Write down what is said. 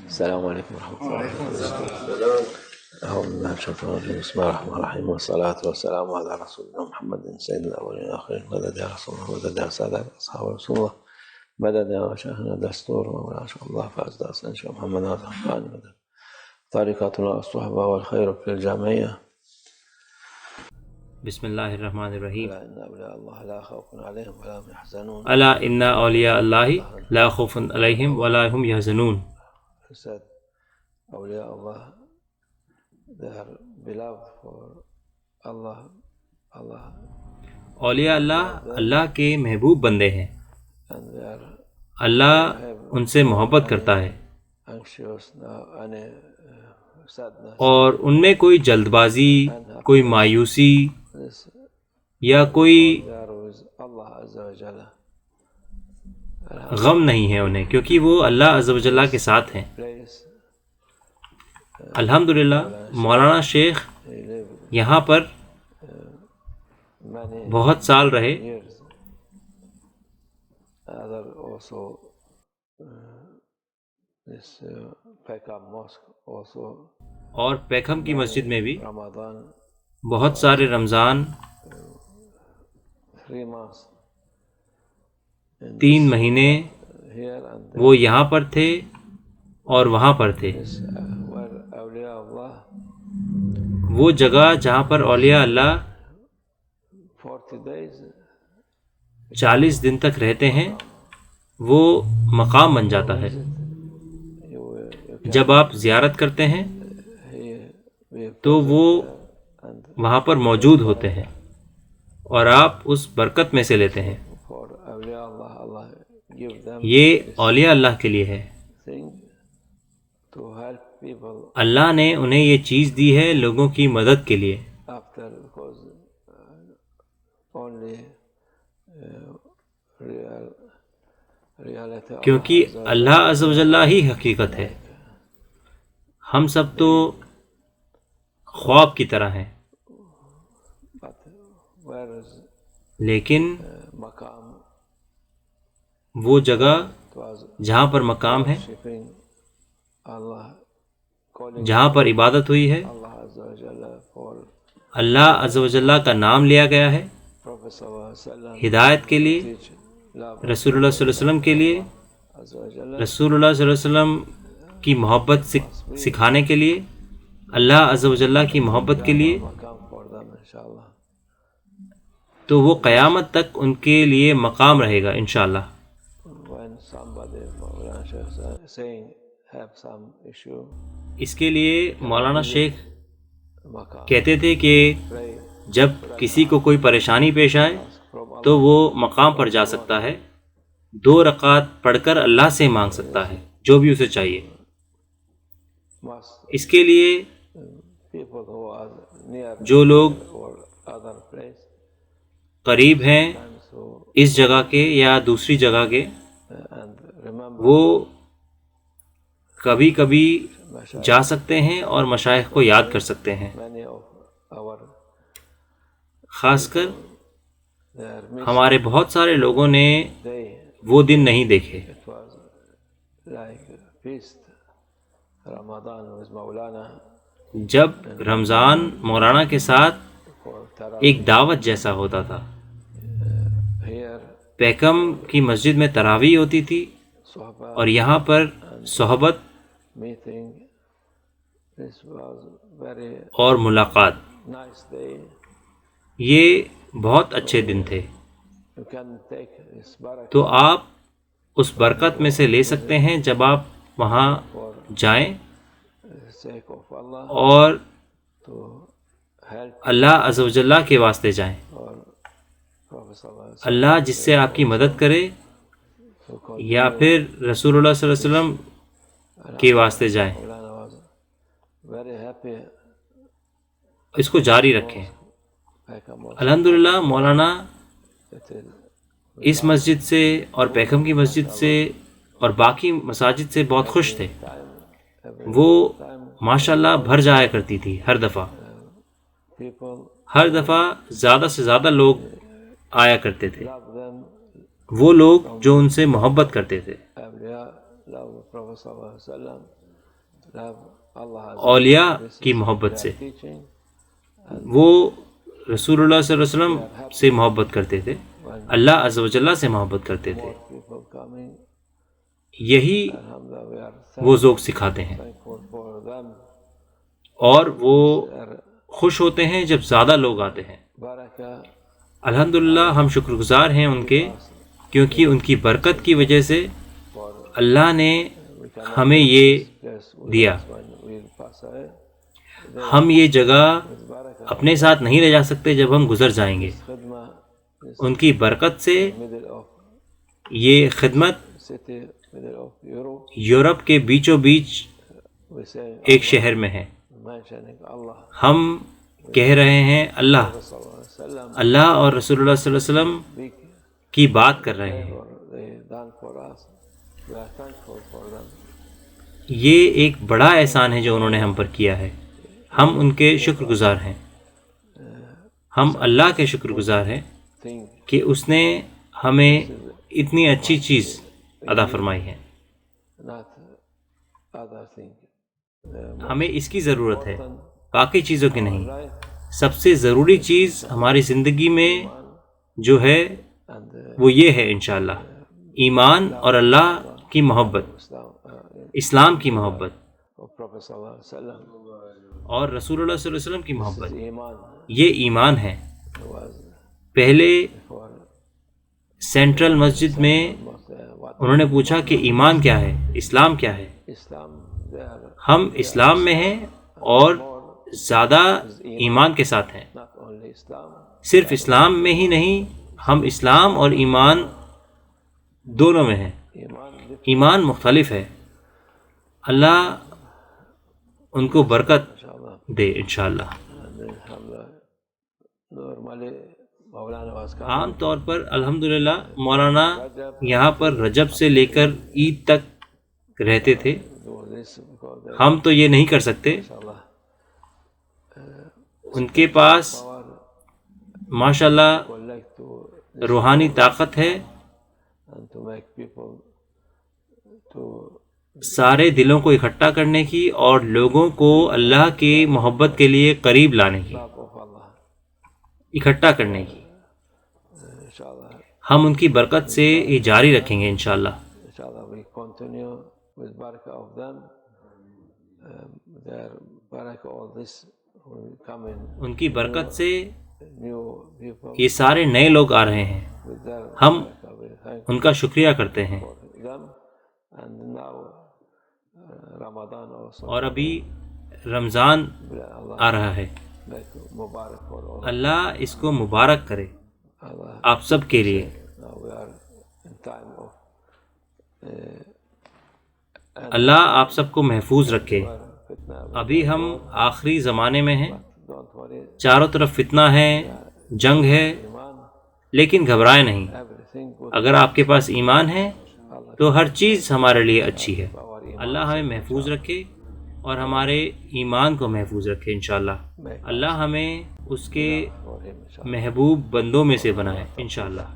السلام عليكم ورحمة الله وبركاته. أعوذ بالله من الشيطان الرجيم. بسم الله الرحمن الرحيم، والصلاة والسلام على رسولنا محمد سيد الأولين والآخرين. مدد يا رسول الله، مدد يا سادة أصحاب رسول الله، مدد يا شيخنا دستور مولانا شيخ الله فازد أصلا شيخ محمد الرحمن. مدد طريقتنا الصحبة والخير في الجامعية. بسم اللہ الرحمن الرحیم. ألا إن أولياء الله لا خوف عليهم ولا هم يحزنون. الا ان اولیاء اللہ لا خوف علیہم ولا هم یحزنون. He said, awliya Allah, they are beloved for Allah. اولیاء اللہ اللہ کے محبوب بندے ہیں. And they are اللہ ان سے محبت کرتا ہے anxious now, any sadness. اور ان میں کوئی جلد بازی، کوئی مایوسی This یا کوئی they are with Allah Azza wa Jalla. غم نہیں ہے انہیں، کیونکہ وہ اللہ عز و جل کے ساتھ ہیں. Place الحمدللہ مولانا شیخ they live یہاں پر many بہت سال رہے. years. Other also this Pekka Mosque also اور پیکھم کی مسجد میں بھی Ramadan بہت سارے رمضان 3 months 3 مہینے here and وہ یہاں پر تھے اور وہاں پر تھے. this where awliya Allah وہ جگہ جہاں پر اولیاء اللہ 40 days 40 دن تک رہتے ہیں وہ مقام بن جاتا ہے. you جب آپ زیارت کرتے ہیں we تو وہ and وہاں پر موجود ہوتے ہیں اور آپ اس برکت میں سے لیتے ہیں. for awliya Allah give them یہ اولیاء اللہ کے لیے ہے. thing to help people اللہ نے انہیں یہ چیز دی ہے لوگوں کی مدد کے لیے. after because only reality of کیونکہ Allah اللہ عز و جل ہی حقیقت ہے. ہم سب تو خواب کی طرح ہیں، but where is لیکن maqam وہ جگہ was جہاں پر مقام ہے، shipping Allah calling جہاں پر عبادت ہوئی ہے، Allah Azza wa Jalla for اللہ عز و جل کا نام لیا گیا ہے Prophet sallallahu alaihi wasallam ہدایت کے لیے، teach love رسول اللہ صلی اللہ علیہ وسلم کے لیے، Azza wa Jalla رسول اللہ صلی اللہ علیہ وسلم کی محبت سکھانے کے لیے، اللہ عز و جل کی محبت کے لیے. maqam for them inshallah. تو وہ قیامت تک ان کے لیے مقام رہے گا انشاءاللہ. When somebody Maulana Shaykh saying have some issue اس کے لیے مولانا شیخ maqam کہتے تھے کہ pray جب کسی کو کوئی پریشانی پیش آئے from Allah تو وہ مقام پر جا سکتا ہے، 2 رکعت پڑھ کر اللہ سے مانگ سکتا ہے جو بھی اسے چاہیے. must اس کے لیے people who are near جو لوگ or other place قریب ہیں and so اس جگہ کے یا دوسری جگہ کے، and remember وہ کبھی کبھی Mashallah, جا سکتے ہیں اور مشائخ کو یاد کر سکتے ہیں. many of our خاص کر they are missed ہمارے بہت سارے لوگوں نے day. وہ دن نہیں دیکھے. It was like a feast Ramadan with Maulana جب رمضان مولانا کے ساتھ for Tarawih ایک دعوت جیسا ہوتا تھا. here پیکم کی مسجد میں تراویح ہوتی تھی Sohba اور یہاں پر صحبت meeting. This was very اور ملاقات. nice day. یہ بہت اچھے دن تھے. You can take this barakah تو آپ اس برکت میں سے لے سکتے ہیں جب آپ وہاں for جائیں the sake of Allah اور to help اللہ عز و جل کے واسطے جائیں. or Prophet sallallahu alaihi اللہ جس سے آپ کی مدد کرے wasallam called یا پھر رسول اللہ صلی اللہ علیہ وسلم کے واسطے جائیں. Maulana was very happy. اس کو جاری رکھیں. Pekka Mosque الحمدللہ مولانا it is اس مسجد سے اور پیکھم کی مسجد سے اور باقی مساجد سے بہت خوش تھے. time every وہ time ماشاءاللہ بھر جایا کرتی تھی ہر دفعہ. people ہر دفعہ زیادہ سے زیادہ لوگ آیا کرتے تھے. love them. وہ لوگ جو ان سے محبت کرتے تھے. Awliya love Prophet sallallahu alaihi wasallam اولیاء کی محبت سے. وہ رسول اللہ صلی اللہ علیہ وسلم سے محبت کرتے تھے، اللہ عز و جل سے محبت کرتے تھے. یہی وہ ذوق سکھاتے ہیں، اور وہ خوش ہوتے ہیں جب زیادہ لوگ آتے ہیں. الحمدللہ ہم شکر گزار ہیں ان کے، کیونکہ ان کی برکت کی وجہ سے اللہ نے ہمیں یہ دیا. ہم یہ جگہ اپنے ساتھ نہیں لے جا سکتے جب ہم گزر جائیں گے. ان کی برکت سے یہ خدمت یورپ کے بیچوں بیچ ایک شہر میں ہے. ہم کہہ رہے ہیں اللہ اور رسول اللہ صلی اللہ علیہ وسلم کی بات کر رہے ہیں. یہ ایک بڑا احسان ہے جو انہوں نے ہم پر کیا ہے. ہم ان کے شکر گزار ہیں. ہم اللہ کے شکر گزار ہیں کہ اس نے ہمیں اتنی اچھی چیز عطا فرمائی ہے. ہمیں اس کی ضرورت ہے، باقی چیزوں کی نہیں. سب سے ضروری چیز ہماری زندگی میں جو ہے وہ یہ ہے انشاءاللہ، ایمان اور اللہ کی محبت، اسلام کی محبت اور رسول اللہ صلی اللہ علیہ وسلم کی محبت. یہ ایمان ہے. پہلے سینٹرل مسجد میں انہوں نے پوچھا کہ ایمان کیا ہے، اسلام کیا ہے. ہم اسلام میں ہیں اور زیادہ ایمان کے ساتھ ہیں. صرف اسلام میں ہی نہیں، ہم اسلام اور ایمان دونوں میں ہیں. ایمان مختلف ہے. اللہ ان کو برکت دے انشاءاللہ. عام طور پر الحمدللہ مولانا یہاں پر رجب سے لے کر عید تک رہتے تھے. ہم تو یہ نہیں کر سکتے. ان کے پاس ماشاءاللہ روحانی طاقت ہے سارے دلوں کو اکٹھا کرنے کی اور لوگوں کو اللہ کی محبت کے لیے قریب لانے کی، اکٹھا کرنے کی. ہم ان کی برکت سے یہ جاری رکھیں گے انشاءاللہ. ان کی برکت سے یہ سارے نئے لوگ آ رہے ہیں. ہم ان کا شکریہ کرتے ہیں. اور ابھی رمضان آ رہا ہے، اللہ اس کو مبارک کرے آپ سب کے لیے. اللہ آپ سب کو محفوظ رکھے. ابھی ہم آخری زمانے میں ہیں، چاروں طرف فتنہ ہے، جنگ ہے، لیکن گھبرائے نہیں. اگر آپ کے پاس ایمان ہے تو ہر چیز ہمارے لیے اچھی ہے. اللہ ہمیں محفوظ رکھے اور ہمارے ایمان کو محفوظ رکھے انشاءاللہ. اللہ ہمیں اس کے محبوب بندوں میں سے بنائے انشاءاللہ.